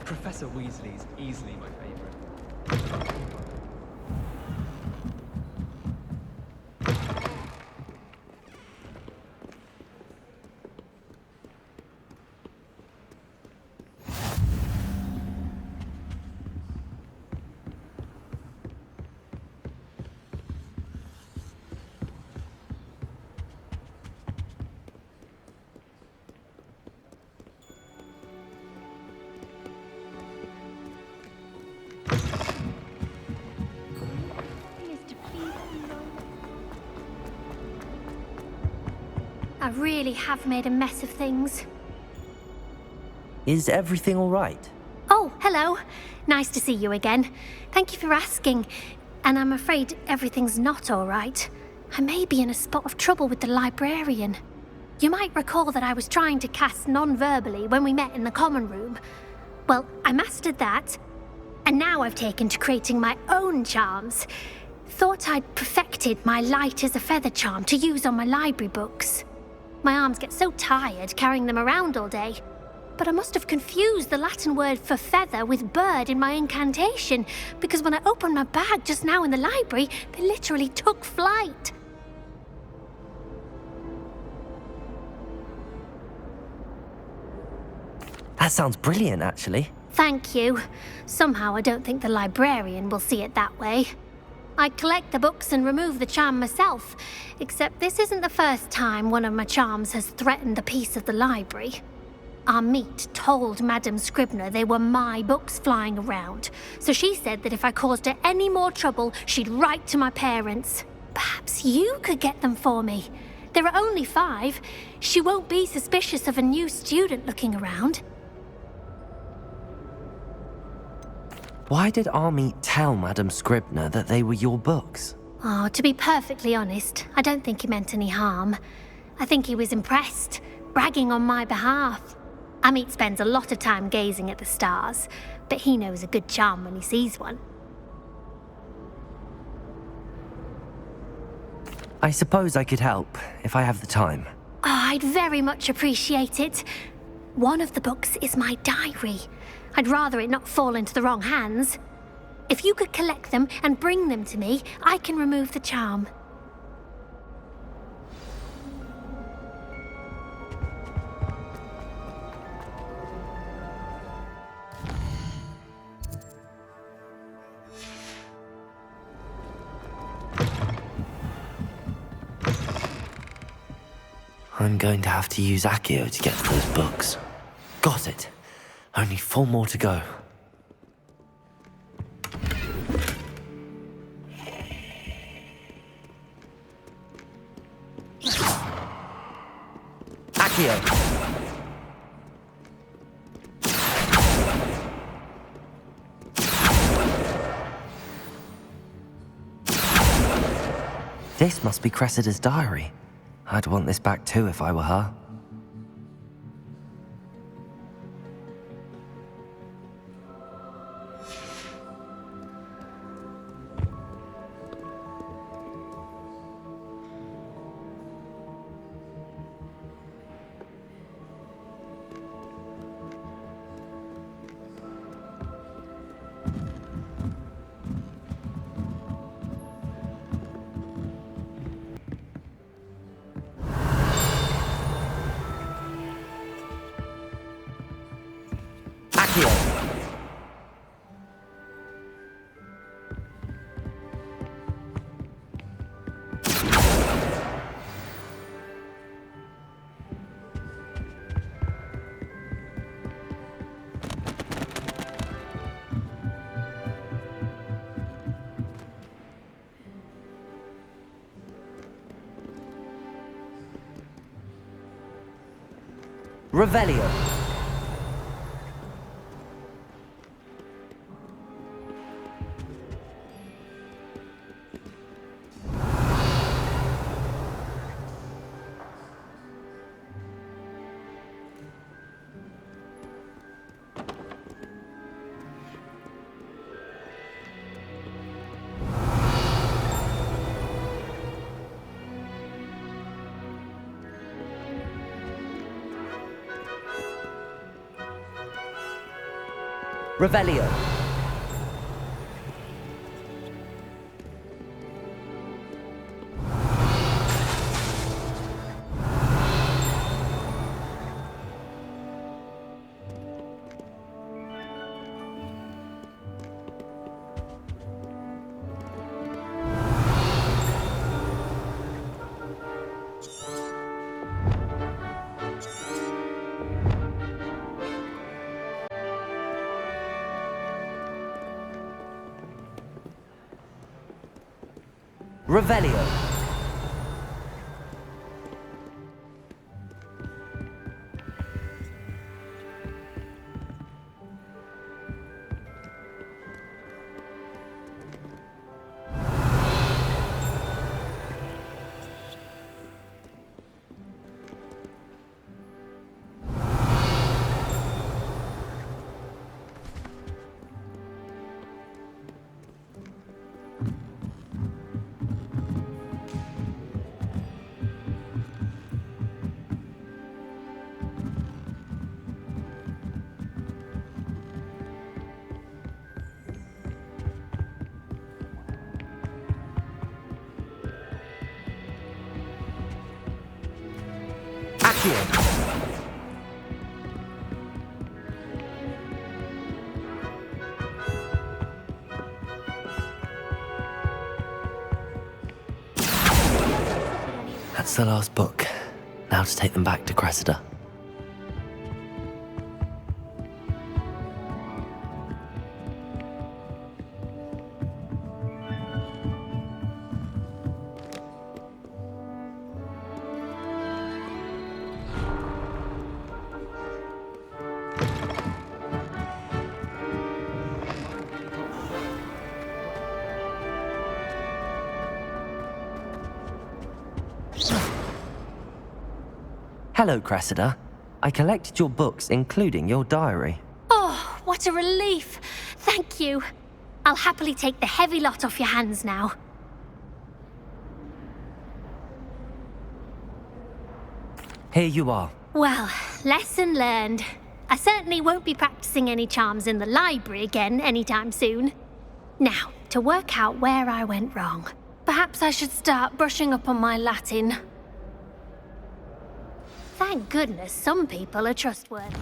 Professor Weasley's easily my favorite. I really have made a mess of things. Is everything all right? Oh, hello. Nice to see you again. Thank you for asking. And I'm afraid everything's not all right. I may be in a spot of trouble with the librarian. You might recall that I was trying to cast non-verbally when we met in the common room. Well, I mastered that. And now I've taken to creating my own charms. Thought I'd perfected my light as a feather charm to use on my library books. My arms get so tired carrying them around all day. But I must have confused the Latin word for feather with bird in my incantation, because when I opened my bag just now in the library, they literally took flight. That sounds brilliant, actually. Thank you. Somehow I don't think the librarian will see it that way. I collect the books and remove the charm myself, except this isn't the first time one of my charms has threatened the peace of the library. Our meet told Madame Scribner they were my books flying around, so she said that if I caused her any more trouble, she'd write to my parents. Perhaps you could get them for me. There are only 5. She won't be suspicious of a new student looking around. Why did Army tell Madame Scribner that they were your books? Oh, to be perfectly honest, I don't think he meant any harm. I think he was impressed, bragging on my behalf. Amit spends a lot of time gazing at the stars, but he knows a good charm when he sees one. I suppose I could help, if I have the time. Oh, I'd very much appreciate it. One of the books is my diary. I'd rather it not fall into the wrong hands. If you could collect them and bring them to me, I can remove the charm. I'm going to have to use Accio to get to those books. Got it. Only 4 more to go. Accio! This must be Cressida's diary. I'd want this back too if I were her. Revelio. Revelio. Revelio. That's the last book. Now to take them back to Cressida. Hello, Cressida. I collected your books, including your diary. Oh, what a relief. Thank you. I'll happily take the heavy lot off your hands now. Here you are. Well, lesson learned. I certainly won't be practicing any charms in the library again anytime soon. Now, to work out where I went wrong. Perhaps I should start brushing up on my Latin. Thank goodness some people are trustworthy.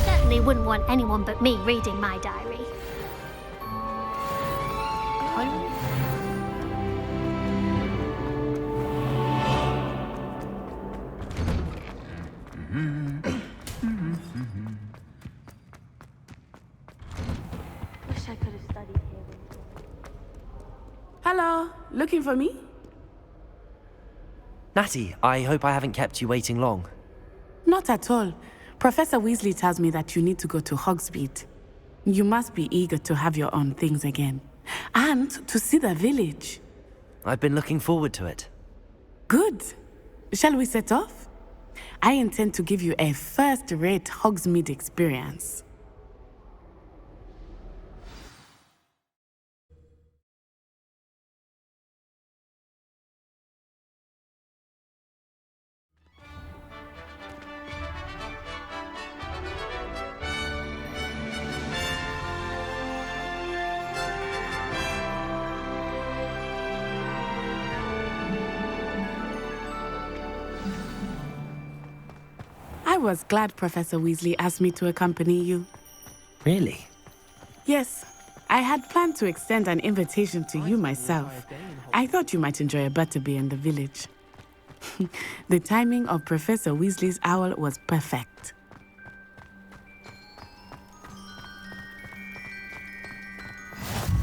Certainly wouldn't want anyone but me reading my diary. Wish I could have studied here. Hello, looking for me? Natty, I hope I haven't kept you waiting long. Not at all. Professor Weasley tells me that you need to go to Hogsmeade. You must be eager to have your own things again. And to see the village. I've been looking forward to it. Good. Shall we set off? I intend to give you a first-rate Hogsmeade experience. I was glad Professor Weasley asked me to accompany you. Really? Yes, I had planned to extend an invitation to you myself. I thought you might enjoy a butterbeer in the village. The timing of Professor Weasley's owl was perfect.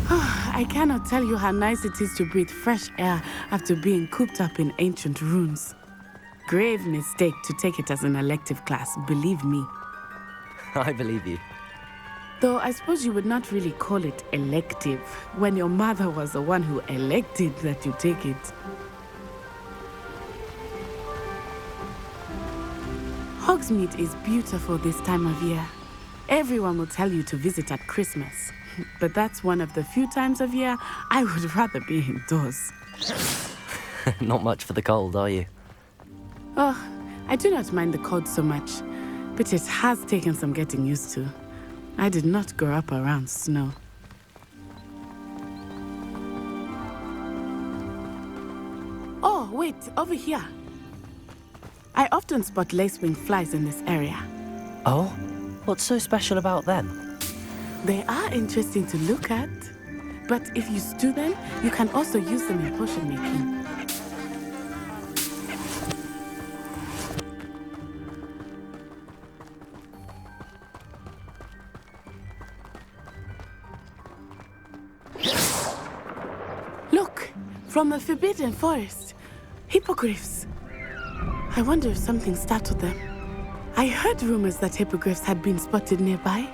I cannot tell you how nice it is to breathe fresh air after being cooped up in ancient ruins. Grave mistake to take it as an elective class, believe me. I believe you. Though I suppose you would not really call it elective when your mother was the one who elected that you take it. Hogsmeade is beautiful this time of year. Everyone will tell you to visit at Christmas. But that's one of the few times of year I would rather be indoors. Not much for the cold, are you? Oh, I do not mind the cold so much, but it has taken some getting used to. I did not grow up around snow. Oh, wait, over here. I often spot lacewing flies in this area. Oh? What's so special about them? They are interesting to look at, but if you stew them, you can also use them in potion making. Look, from the Forbidden Forest, hippogriffs. I wonder if something startled them. I heard rumors that hippogriffs had been spotted nearby.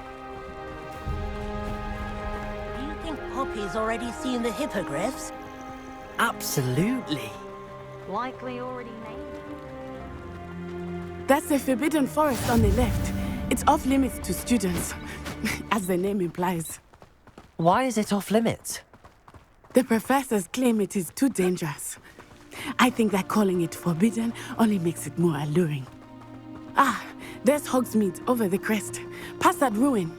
Do you think Poppy's already seen the hippogriffs? Absolutely. Likely already named. That's the Forbidden Forest on the left. It's off limits to students, as the name implies. Why is it off limits? The professors claim it is too dangerous. I think that calling it forbidden only makes it more alluring. Ah, there's Hogsmeade over the crest. Past that ruin.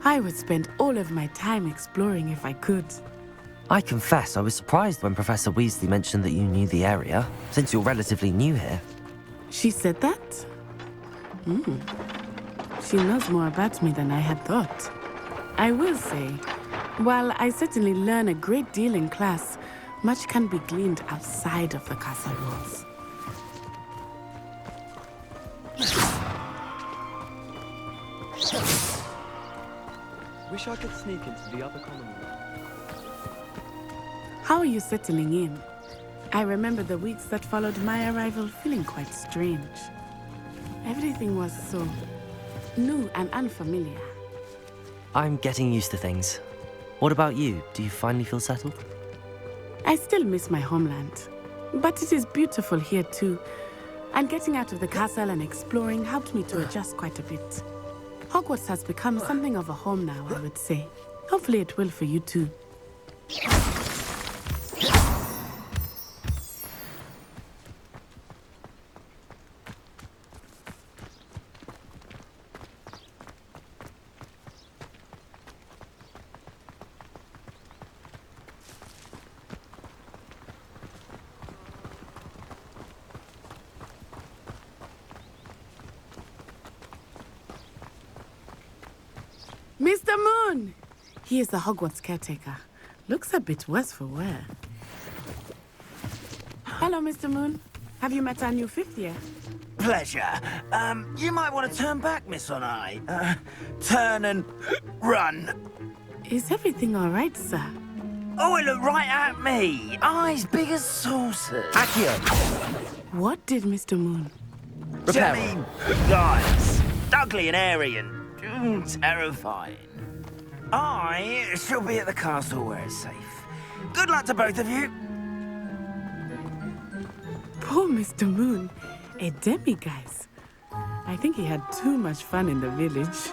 I would spend all of my time exploring if I could. I confess I was surprised when Professor Weasley mentioned that you knew the area, since you're relatively new here. She said that? She knows more about me than I had thought. I will say, while I certainly learn a great deal in class, much can be gleaned outside of the castle walls. Wish I could sneak into the other common room. How are you settling in? I remember the weeks that followed my arrival feeling quite strange. Everything was so new and unfamiliar. I'm getting used to things. What about you? Do you finally feel settled? I still miss my homeland, but it is beautiful here too. And getting out of the castle and exploring helped me to adjust quite a bit. Hogwarts has become something of a home now, I would say. Hopefully it will for you too. Mr. Moon! He is the Hogwarts caretaker. Looks a bit worse for wear. Hello, Mr. Moon. Have you met our new fifth year? Pleasure. You might want to turn back, Miss Onai. Turn and run. Is everything all right, sir? Oh, it looked right at me. Eyes big as saucers. Accio! What did Mr. Moon? Repair. I mean, guys, ugly and airy and terrifying. I shall be at the castle where it's safe. Good luck to both of you. Poor Mr. Moon. A demiguise. I think he had too much fun in the village.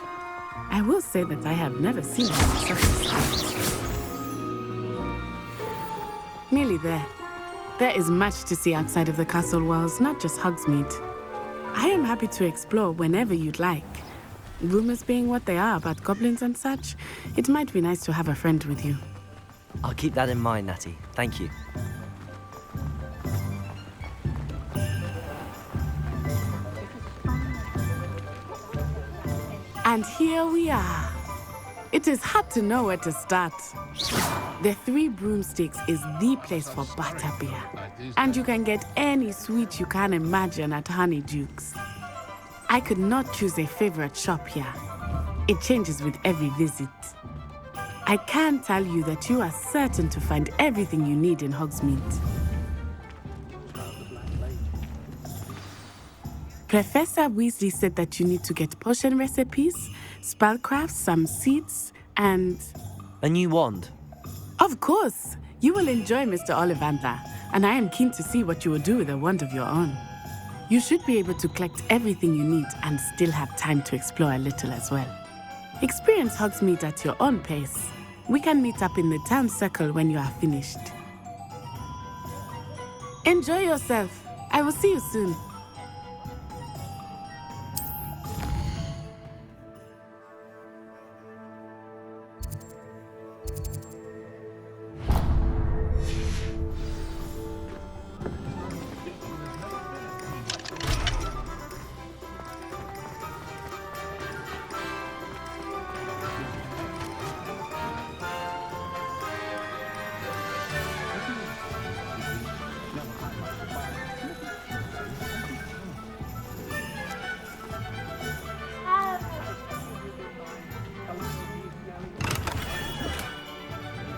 I will say that I have never seen him in such a state. Nearly there. There is much to see outside of the castle walls, not just Hogsmeade. I am happy to explore whenever you'd like. Rumors being what they are about goblins and such, it might be nice to have a friend with you. I'll keep that in mind, Natty. Thank you. And here we are. It is hard to know where to start. The Three Broomsticks is the place for butterbeer. And you can get any sweet you can imagine at Honeydukes. I could not choose a favorite shop here. It changes with every visit. I can tell you that you are certain to find everything you need in Hogsmeade. Professor Weasley said that you need to get potion recipes, spellcrafts, some seeds, and... A new wand. Of course! You will enjoy Mr. Ollivander, and I am keen to see what you will do with a wand of your own. You should be able to collect everything you need and still have time to explore a little as well. Experience Hogsmeade at your own pace. We can meet up in the town circle when you are finished. Enjoy yourself. I will see you soon.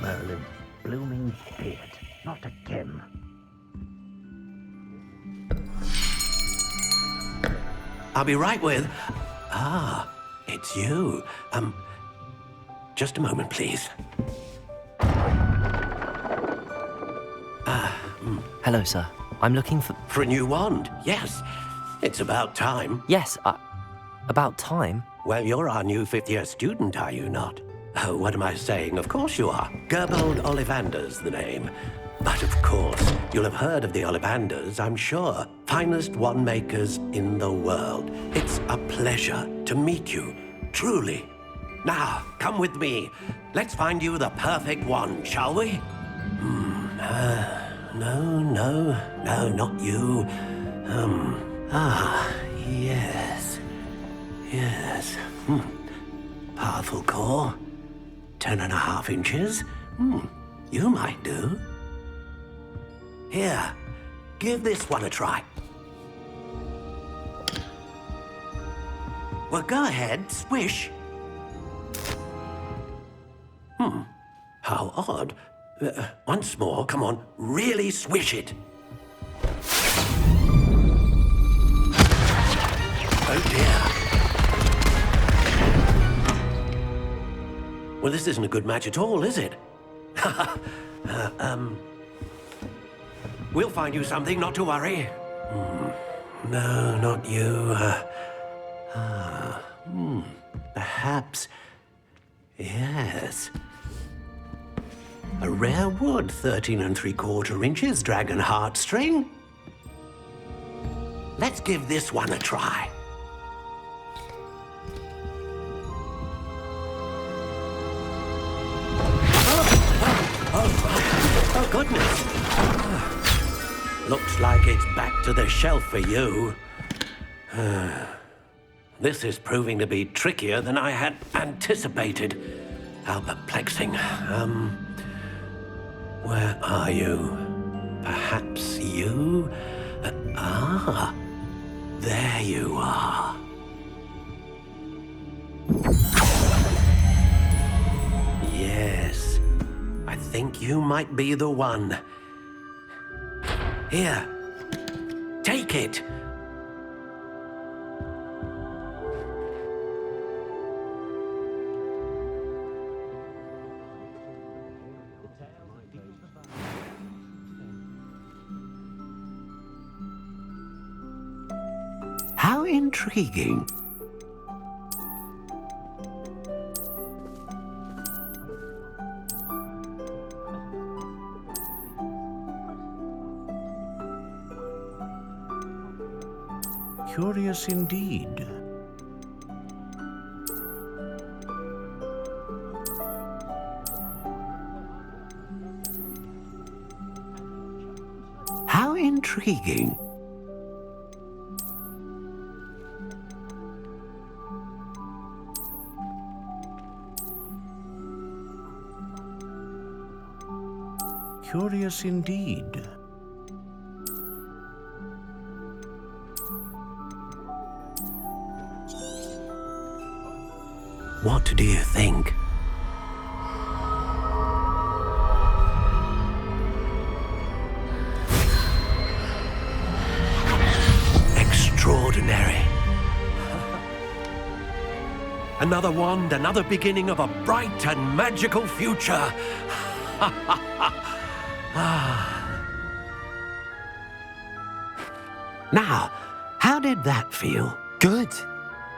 Merlin, blooming shit. Not again. I'll be right with... it's you. Just a moment, please. Hello, sir. I'm looking for... For a new wand, yes. It's about time. Yes, about time. Well, you're our new fifth-year student, are you not? Oh, what am I saying? Of course you are. Gerbold Ollivander's the name. But of course, you'll have heard of the Ollivanders, I'm sure. Finest wand makers in the world. It's a pleasure to meet you, truly. Now, come with me. Let's find you the perfect wand, shall we? No, not you. Yes. Powerful core. 10.5 inches. You might do. Here, give this one a try. Well, go ahead, swish. How odd. Once more, come on, really swish it. Oh dear. Well, this isn't a good match at all, is it? We'll find you something, not to worry. No, not you. Perhaps... Yes. A rare wood, 13 3/4 inches, dragon heartstring. Let's give this one a try. Oh, goodness. Looks like it's back to the shelf for you. This is proving to be trickier than I had anticipated. How perplexing. Where are you? Perhaps you? There you are. Yes, I think you might be the one. Here, take it. How intriguing. Curious indeed. How intriguing. Curious indeed. What do you think? Extraordinary. Another wand, another beginning of a bright and magical future. Now, how did that feel? Good.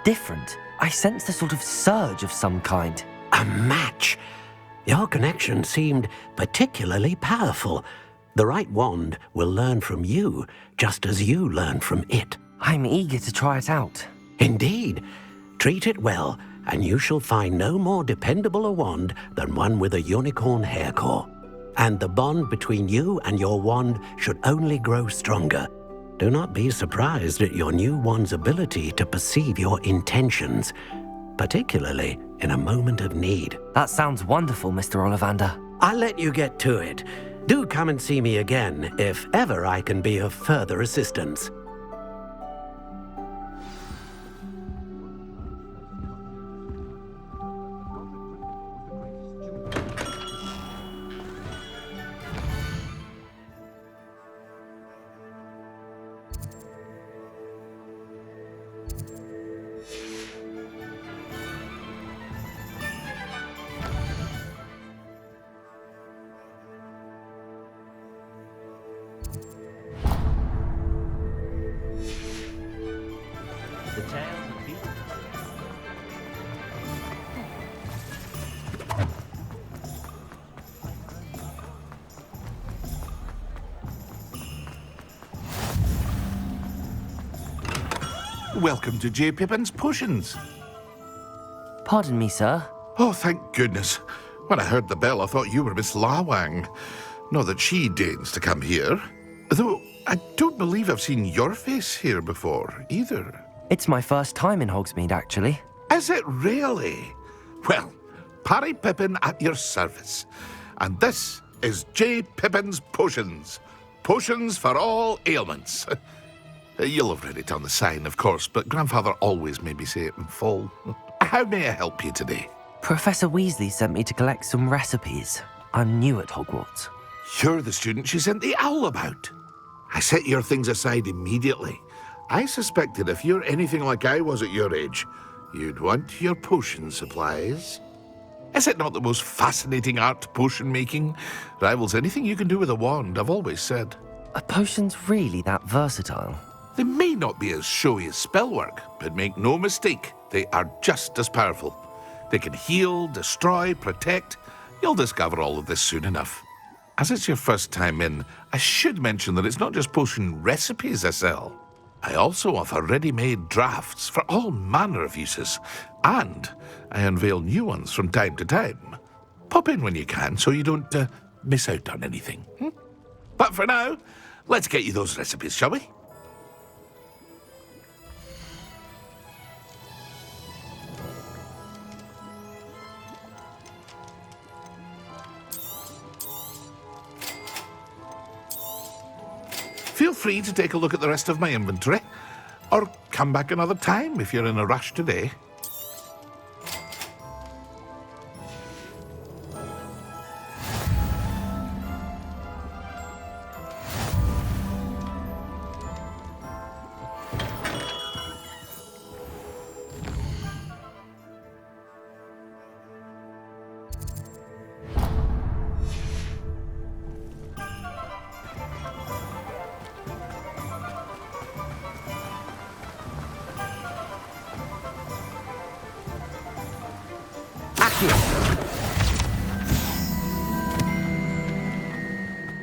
Different. I sensed a sort of surge of some kind. A match. Your connection seemed particularly powerful. The right wand will learn from you, just as you learn from it. I'm eager to try it out. Indeed. Treat it well, and you shall find no more dependable a wand than one with a unicorn hair core. And the bond between you and your wand should only grow stronger. Do not be surprised at your new wand's ability to perceive your intentions, particularly in a moment of need. That sounds wonderful, Mr. Ollivander. I'll let you get to it. Do come and see me again if ever I can be of further assistance. The tales of people. Welcome to J. Pippin's Potions. Pardon me, sir. Oh, thank goodness. When I heard the bell, I thought you were Miss Lawang. Not that she deigns to come here. Though I don't believe I've seen your face here before, either. It's my first time in Hogsmeade, actually. Is it really? Well, Parry Pippin at your service. And this is J. Pippin's Potions. Potions for all ailments. You'll have read it on the sign, of course, but Grandfather always made me say it in full. How may I help you today? Professor Weasley sent me to collect some recipes. I'm new at Hogwarts. You're the student she sent the owl about. I set your things aside immediately. I suspected if you're anything like I was at your age, you'd want your potion supplies. Is it not the most fascinating art, potion making? Rivals anything you can do with a wand, I've always said. Are potions really that versatile? They may not be as showy as spellwork, but make no mistake, they are just as powerful. They can heal, destroy, protect. You'll discover all of this soon enough. As it's your first time in, I should mention that it's not just potion recipes I sell. I also offer ready-made drafts for all manner of uses, and I unveil new ones from time to time. Pop in when you can so you don't miss out on anything. But for now, let's get you those recipes, shall we? Feel free to take a look at the rest of my inventory, or come back another time if you're in a rush today.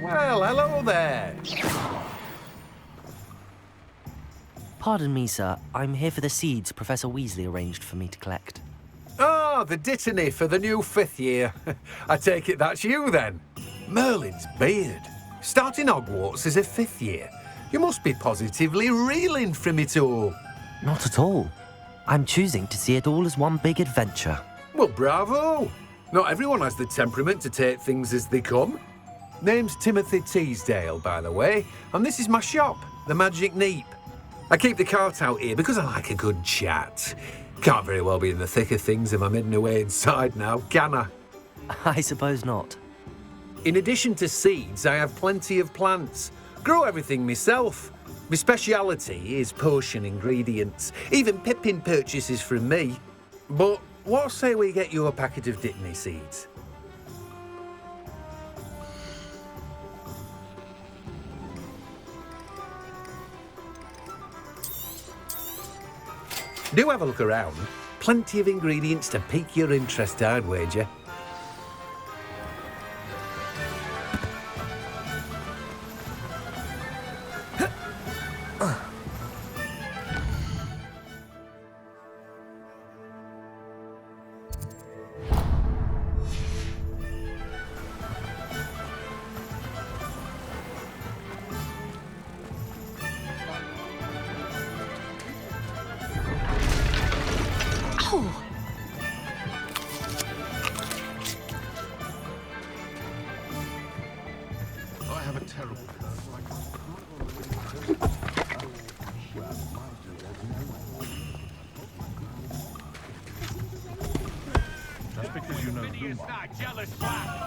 Well, hello there. Pardon me, sir. I'm here for the seeds Professor Weasley arranged for me to collect. Ah, the dittany for the new 5th year. I take it that's you then. Merlin's beard. Starting Hogwarts as a 5th year. You must be positively reeling from it all. Not at all. I'm choosing to see it all as one big adventure. Well, bravo. Not everyone has the temperament to take things as they come. Name's Timothy Teasdale, by the way, and this is my shop, the Magic Neep. I keep the cart out here because I like a good chat. Can't very well be in the thick of things if I'm hidden away inside now, can I? I suppose not. In addition to seeds, I have plenty of plants. Grow everything myself. My speciality is potion ingredients. Even Pippin purchases from me. But what say we get you a packet of dittany seeds? Do have a look around. Plenty of ingredients to pique your interest, I'd wager. jealous twat!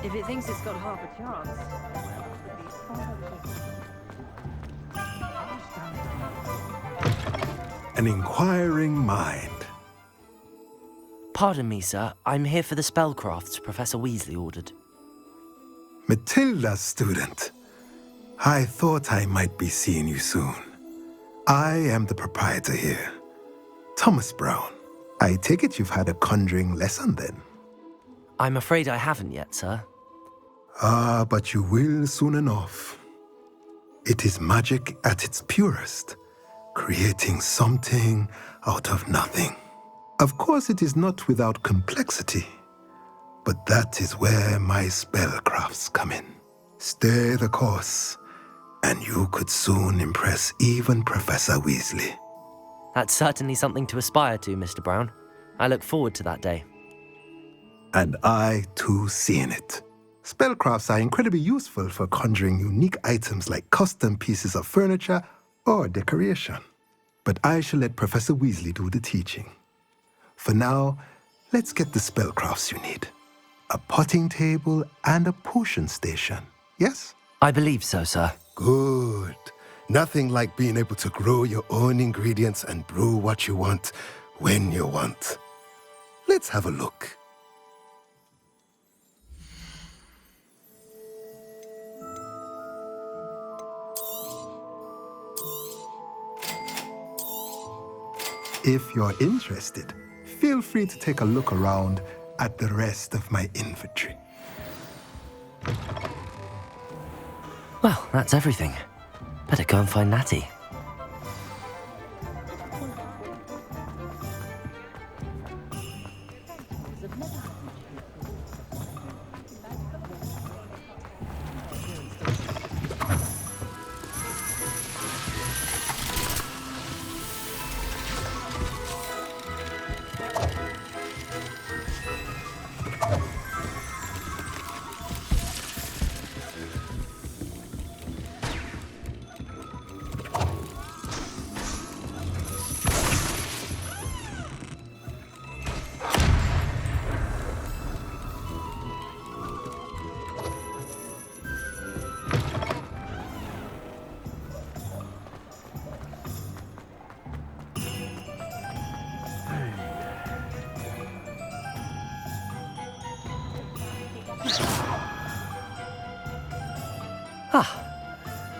If it thinks it's got half a chance. An inquiring mind. Pardon me, sir. I'm here for the spellcrafts Professor Weasley ordered. Matilda, student. I thought I might be seeing you soon. I am the proprietor here, Thomas Brown. I take it you've had a conjuring lesson then? I'm afraid I haven't yet, sir. Ah, but you will soon enough. It is magic at its purest, creating something out of nothing. Of course, it is not without complexity, but that is where my spellcrafts come in. Stay the course, and you could soon impress even Professor Weasley. That's certainly something to aspire to, Mr. Brown. I look forward to that day. And I, too, seeing it. Spellcrafts are incredibly useful for conjuring unique items like custom pieces of furniture or decoration. But I shall let Professor Weasley do the teaching. For now, let's get the spellcrafts you need. A potting table and a potion station, yes? I believe so, sir. Good. Nothing like being able to grow your own ingredients and brew what you want when you want. Let's have a look. If you're interested, feel free to take a look around at the rest of my inventory. Well, that's everything. Better go and find Natty.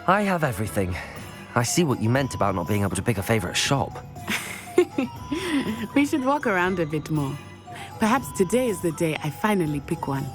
I have everything. I see what you meant about not being able to pick a favorite shop. We should walk around a bit more. Perhaps today is the day I finally pick one.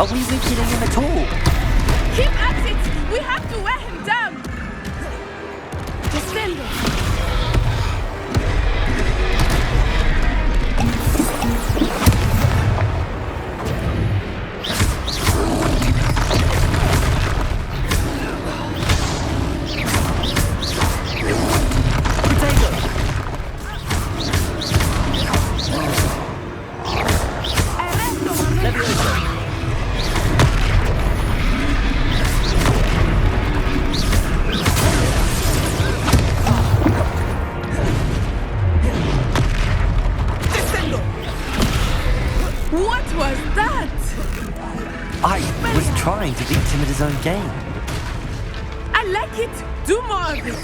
Are we weakening him at all? Keep at it! We have to wear him down! Descend! him at his own game. I like it! Do more of it!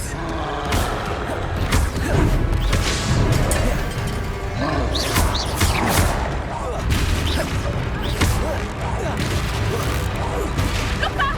Look out!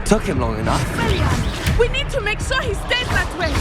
Took him long enough. We need to make sure he stays that way.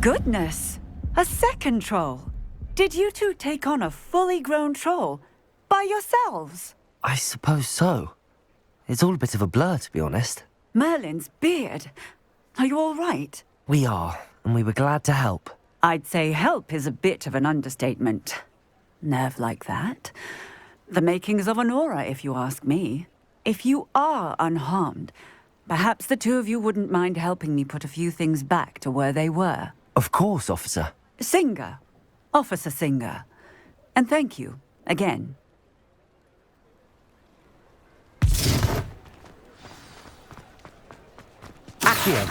Goodness! A second troll! Did you two take on a fully grown troll by yourselves? I suppose so. It's all a bit of a blur, to be honest. Merlin's beard. Are you all right? We are, and we were glad to help. I'd say help is a bit of an understatement. Nerve like that. The makings of an aura, if you ask me. If you are unharmed, perhaps the two of you wouldn't mind helping me put a few things back to where they were. Of course, officer. Singer. Officer Singer. And thank you, again. Accio.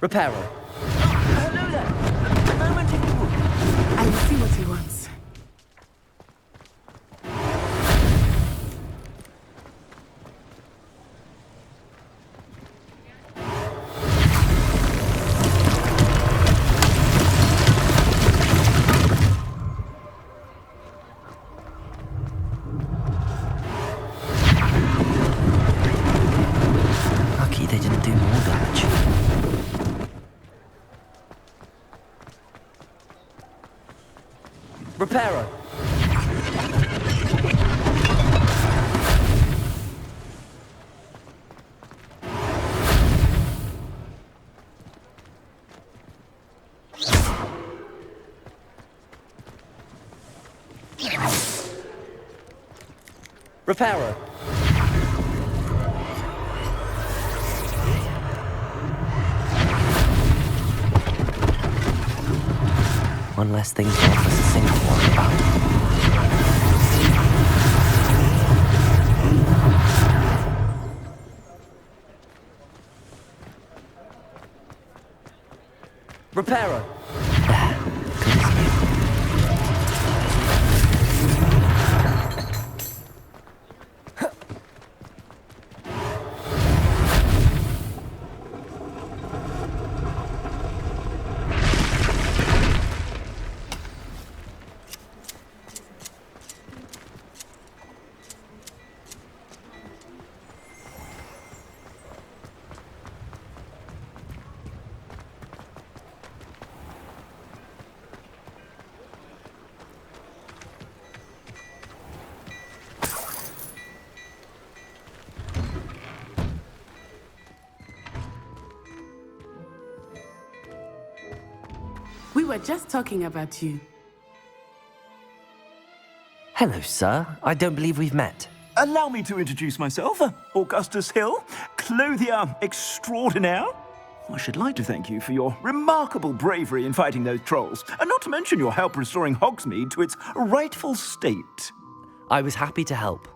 Reparo. Hello there. A moment if you would. I'll see what he wants. They didn't do more damage. Reparo. Reparo. One less thing for Officer Singer to worry about. Reparo. We were just talking about you. Hello, sir. I don't believe we've met. Allow me to introduce myself, Augustus Hill, clothier extraordinaire. I should like to thank you for your remarkable bravery in fighting those trolls, and not to mention your help restoring Hogsmeade to its rightful state. I was happy to help.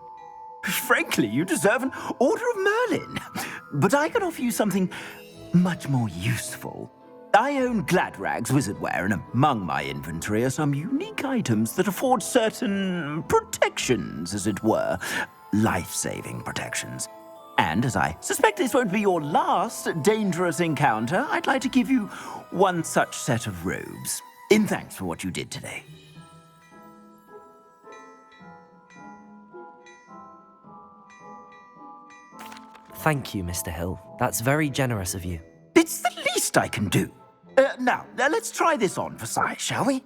Frankly, you deserve an Order of Merlin. But I can offer you something much more useful. I own Gladrag's wizardware, and among my inventory are some unique items that afford certain protections, as it were. Life-saving protections. And as I suspect this won't be your last dangerous encounter, I'd like to give you one such set of robes, in thanks for what you did today. Thank you, Mr. Hill. That's very generous of you. It's the least I can do. Now, let's try this on for size, shall we?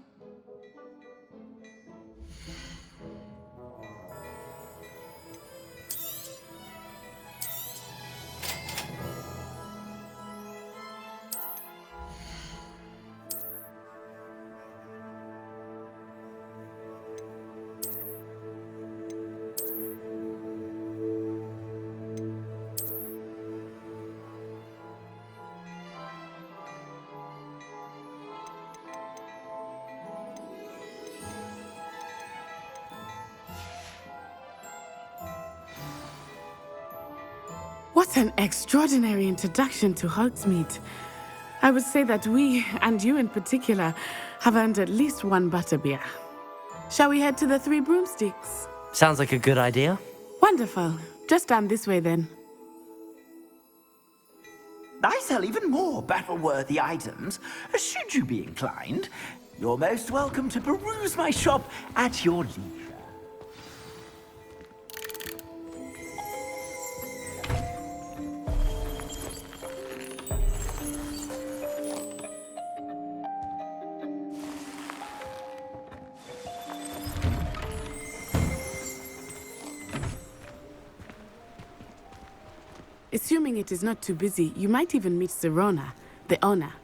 What an extraordinary introduction to Hogsmeade. I would say that we, and you in particular, have earned at least one butterbeer. Shall we head to the Three Broomsticks? Sounds like a good idea. Wonderful. Just down this way then. I sell even more battle-worthy items. Should you be inclined, you're most welcome to peruse my shop at your leisure. Assuming it is not too busy, you might even meet Serona, the owner.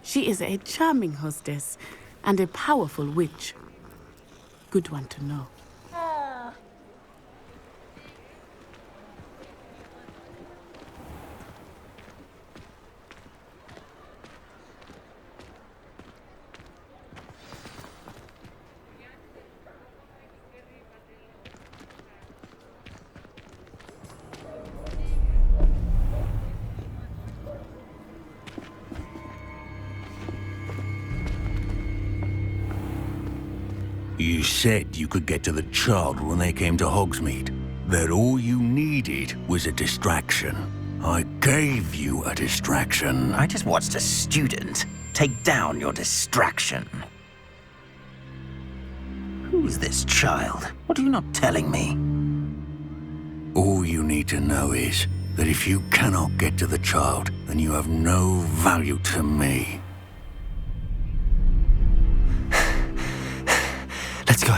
She is a charming hostess and a powerful witch. Good one to know. You said you could get to the child when they came to Hogsmeade. That all you needed was a distraction. I gave you a distraction. I just watched a student take down your distraction. Who's this child? What are you not telling me? All you need to know is that if you cannot get to the child, then you have no value to me. Let's go.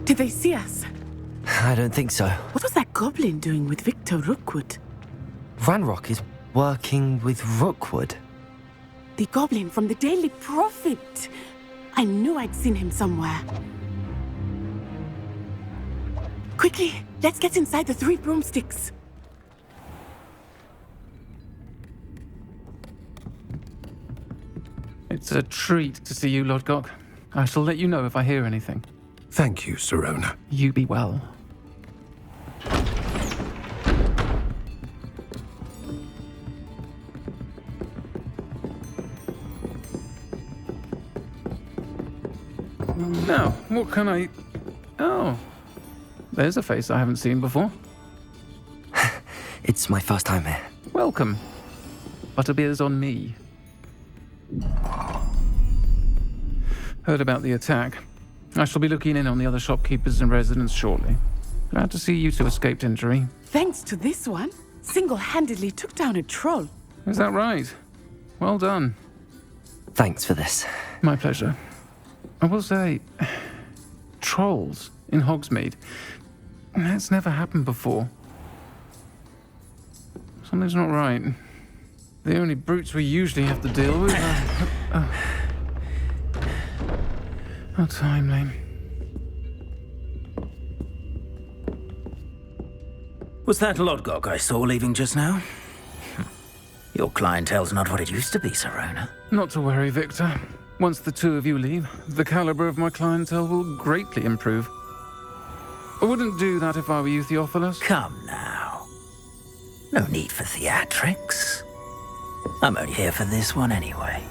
Did they see us? I don't think so. What was that goblin doing with Victor Rookwood? Ranrock is working with Rookwood. The goblin from the Daily Prophet. I knew I'd seen him somewhere. Quickly, let's get inside the Three Broomsticks. It's a treat to see you, Lord Gok. I shall let you know if I hear anything. Thank you, Serona. You be well. Now, what can I... Oh, there's a face I haven't seen before. It's my first time here. Welcome. Butterbeer's on me. Heard about the attack. I shall be looking in on the other shopkeepers and residents shortly. Glad to see you two escaped injury. Thanks to this one, single-handedly took down a troll. Is that right? Well done. Thanks for this. My pleasure. I will say, trolls in Hogsmeade. That's never happened before. Something's not right. The only brutes we usually have to deal with are... How timely. Was that Lodgok I saw leaving just now? Your clientele's not what it used to be, Serona. Not to worry, Victor. Once the two of you leave, the caliber of my clientele will greatly improve. I wouldn't do that if I were you, Theophilus. Come now. No need for theatrics. I'm only here for this one anyway.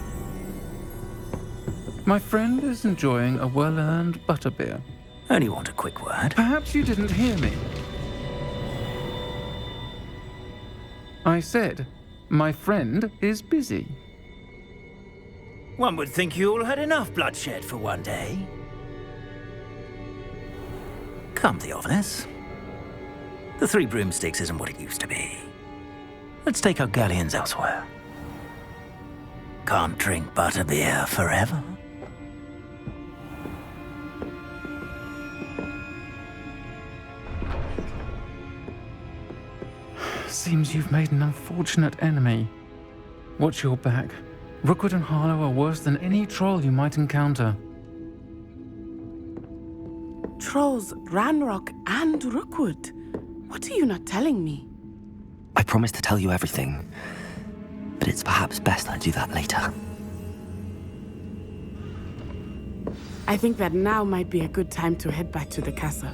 My friend is enjoying a well-earned butterbeer. Only want a quick word. Perhaps you didn't hear me. I said, my friend is busy. One would think you all had enough bloodshed for one day. Come, Theophilus. The Three Broomsticks isn't what it used to be. Let's take our galleons elsewhere. Can't drink butterbeer forever. Seems you've made an unfortunate enemy. Watch your back. Rookwood and Harlow are worse than any troll you might encounter. Trolls, Ranrock, and Rookwood. What are you not telling me? I promise to tell you everything, but it's perhaps best I do that later. I think that now might be a good time to head back to the castle.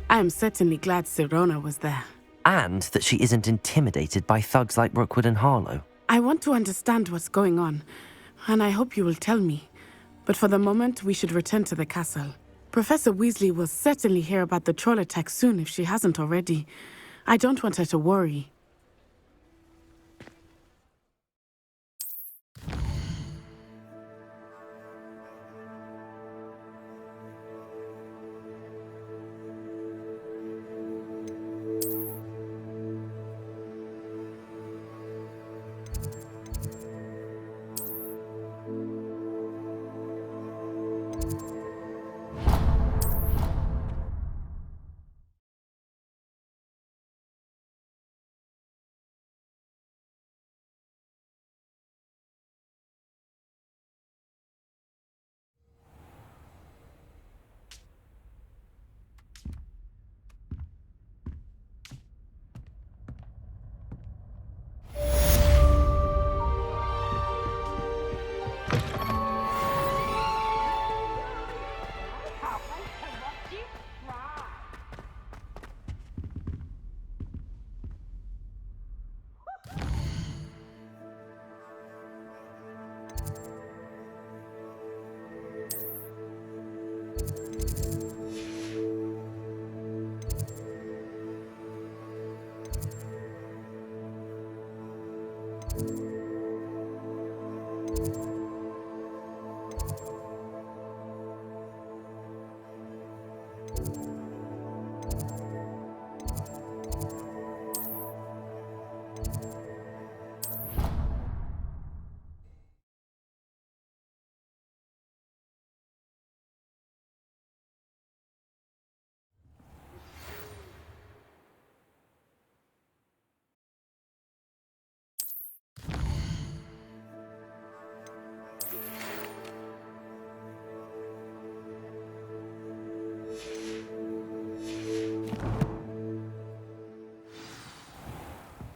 I am certainly glad Serona was there. And that she isn't intimidated by thugs like Rookwood and Harlow. I want to understand what's going on, and I hope you will tell me. But for the moment, we should return to the castle. Professor Weasley will certainly hear about the troll attack soon if she hasn't already. I don't want her to worry.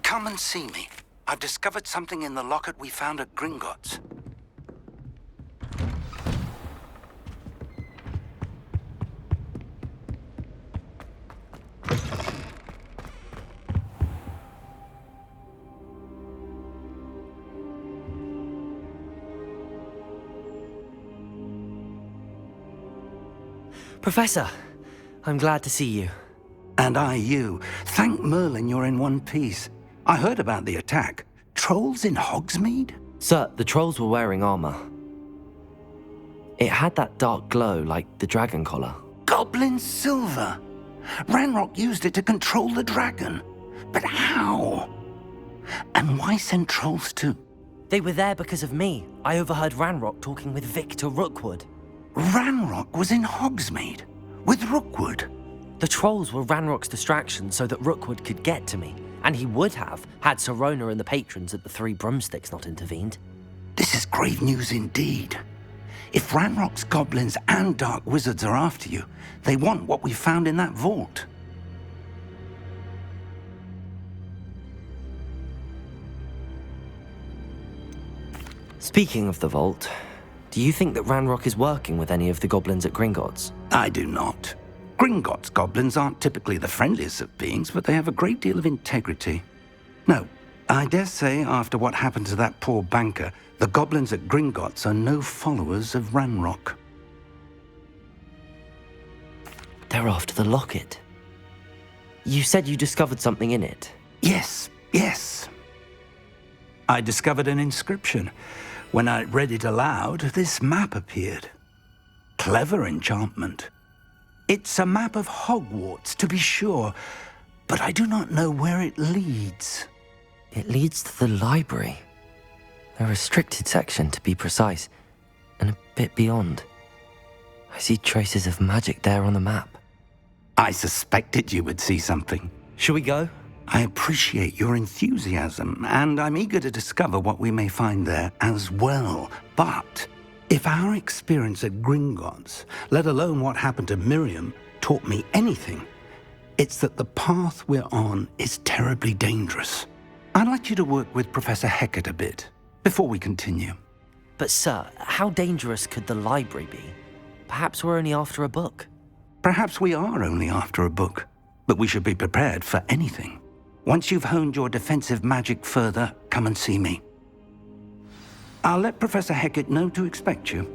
Come and see me. I've discovered something in the locket we found at Gringotts. Professor, I'm glad to see you. And I you. Thank Merlin you're in one piece. I heard about the attack. Trolls in Hogsmeade? Sir, the trolls were wearing armor. It had that dark glow like the dragon collar. Goblin silver! Ranrock used it to control the dragon. But how? And why send trolls too? They were there because of me. I overheard Ranrock talking with Victor Rookwood. Ranrock was in Hogsmeade? With Rookwood? The trolls were Ranrock's distraction so that Rookwood could get to me. And he would have, had Sirona and the patrons at the Three Broomsticks not intervened. This is grave news indeed. If Ranrock's goblins and dark wizards are after you, they want what we found in that vault. Speaking of the vault, do you think that Ranrock is working with any of the goblins at Gringotts? I do not. Gringotts goblins aren't typically the friendliest of beings, but they have a great deal of integrity. No, I dare say after what happened to that poor banker, the goblins at Gringotts are no followers of Ranrock. They're after the locket. You said you discovered something in it. Yes. I discovered an inscription. When I read it aloud, this map appeared. Clever enchantment. It's a map of Hogwarts, to be sure, but I do not know where it leads. It leads to the library. A restricted section, to be precise, and a bit beyond. I see traces of magic there on the map. I suspected you would see something. Shall we go? I appreciate your enthusiasm, and I'm eager to discover what we may find there as well. But if our experience at Gringotts, let alone what happened to Miriam, taught me anything, it's that the path we're on is terribly dangerous. I'd like you to work with Professor Hecat a bit before we continue. But sir, how dangerous could the library be? Perhaps we're only after a book. Perhaps we are only after a book, but we should be prepared for anything. Once you've honed your defensive magic further, come and see me. I'll let Professor Hecat know to expect you.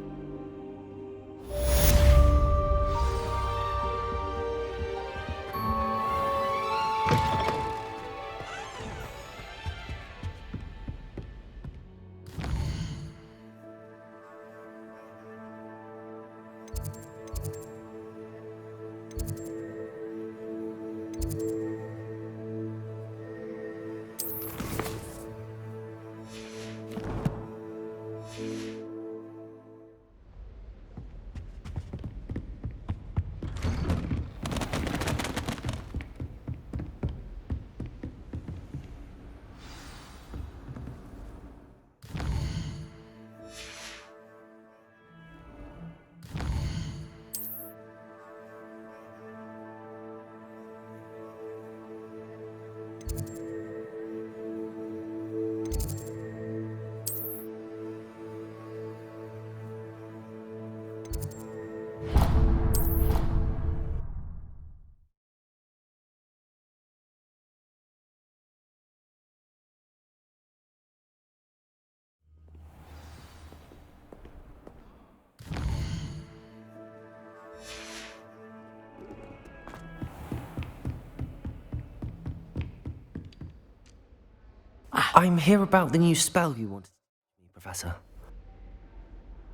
I'm here about the new spell you wanted to teach me, Professor.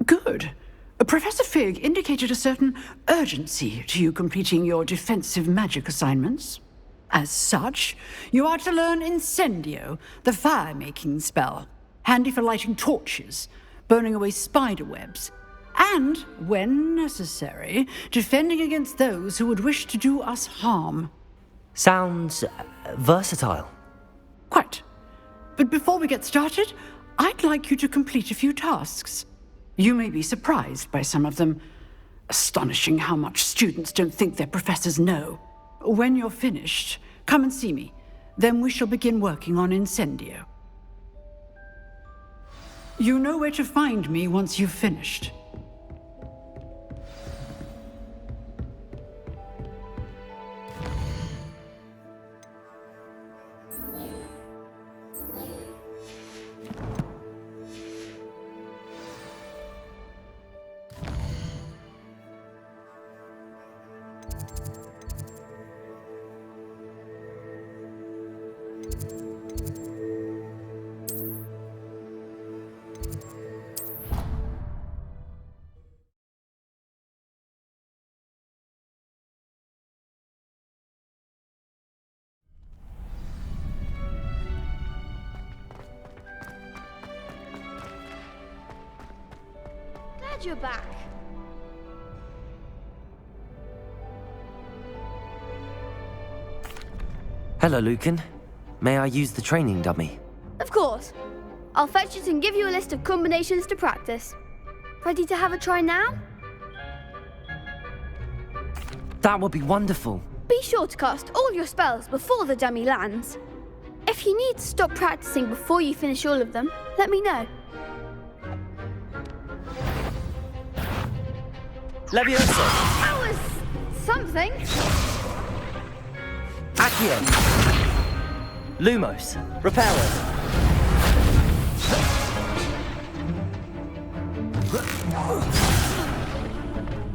Good. Professor Fig indicated a certain urgency to you completing your defensive magic assignments. As such, you are to learn Incendio, the fire-making spell, handy for lighting torches, burning away spider webs, and, when necessary, defending against those who would wish to do us harm. Sounds versatile. Quite. But before we get started, I'd like you to complete a few tasks. You may be surprised by some of them. Astonishing how much students don't think their professors know. When you're finished, come and see me. Then we shall begin working on Incendio. You know where to find me once you've finished. Glad you're back. Hello, Lucan. May I use the training dummy? Of course. I'll fetch it and give you a list of combinations to practice. Ready to have a try now? That would be wonderful. Be sure to cast all your spells before the dummy lands. If you need to stop practicing before you finish all of them, let me know. Levioso! That was something. Accio! Lumos! Reparo!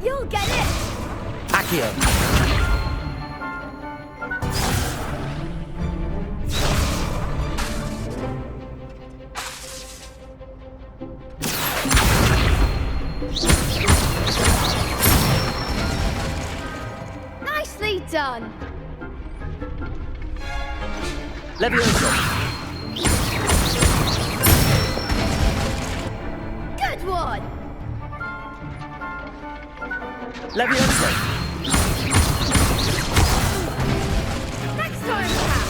You'll get it! Accio! Nicely done! Levioso! Good one! Levioso! Next time, Pat!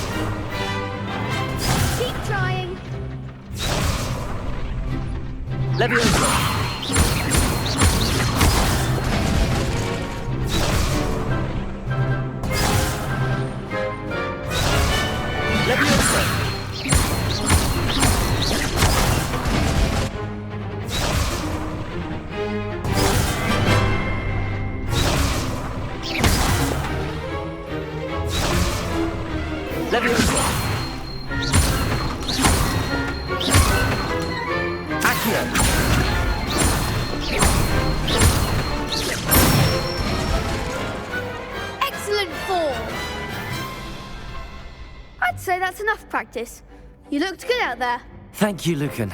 Keep trying! Levioso! Levioso! Accio! Excellent form! I'd say that's enough practice. You looked good out there. Thank you, Lucan.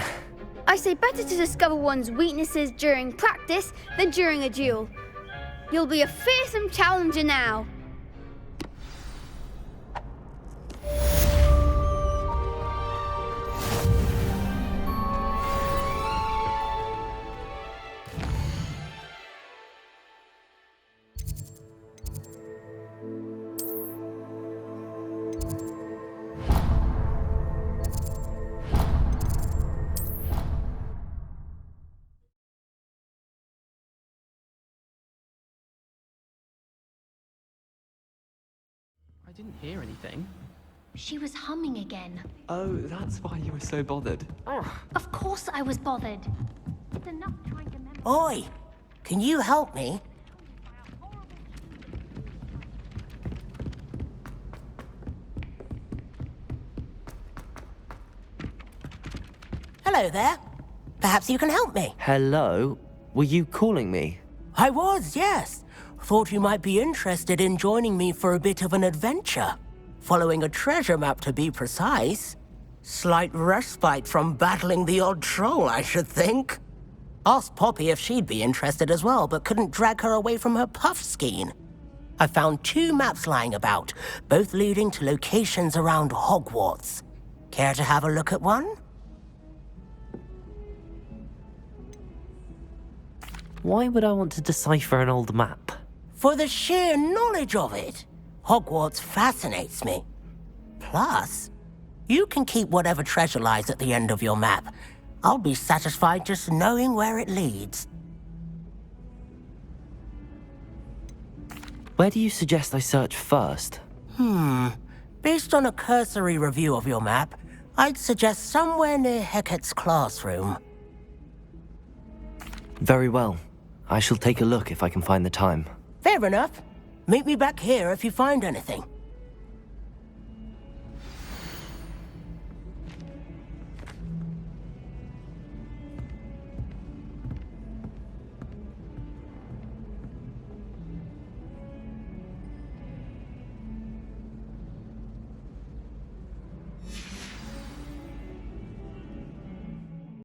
I say better to discover one's weaknesses during practice than during a duel. You'll be a fearsome challenger now. I didn't hear anything. She was humming again. Oh, that's why you were so bothered. Of course I was bothered. It's enough trying to remember. Oi! Can you help me? Hello there. Perhaps you can help me. Hello? Were you calling me? I was, yes. Thought you might be interested in joining me for a bit of an adventure. Following a treasure map, to be precise. Slight respite from battling the odd troll, I should think. Asked Poppy if she'd be interested as well, but couldn't drag her away from her puff skein. I found 2 maps lying about, both leading to locations around Hogwarts. Care to have a look at one? Why would I want to decipher an old map? For the sheer knowledge of it. Hogwarts fascinates me. Plus, you can keep whatever treasure lies at the end of your map. I'll be satisfied just knowing where it leads. Where do you suggest I search first? Based on a cursory review of your map, I'd suggest somewhere near Hecat's classroom. Very well. I shall take a look if I can find the time. Fair enough. Meet me back here if you find anything.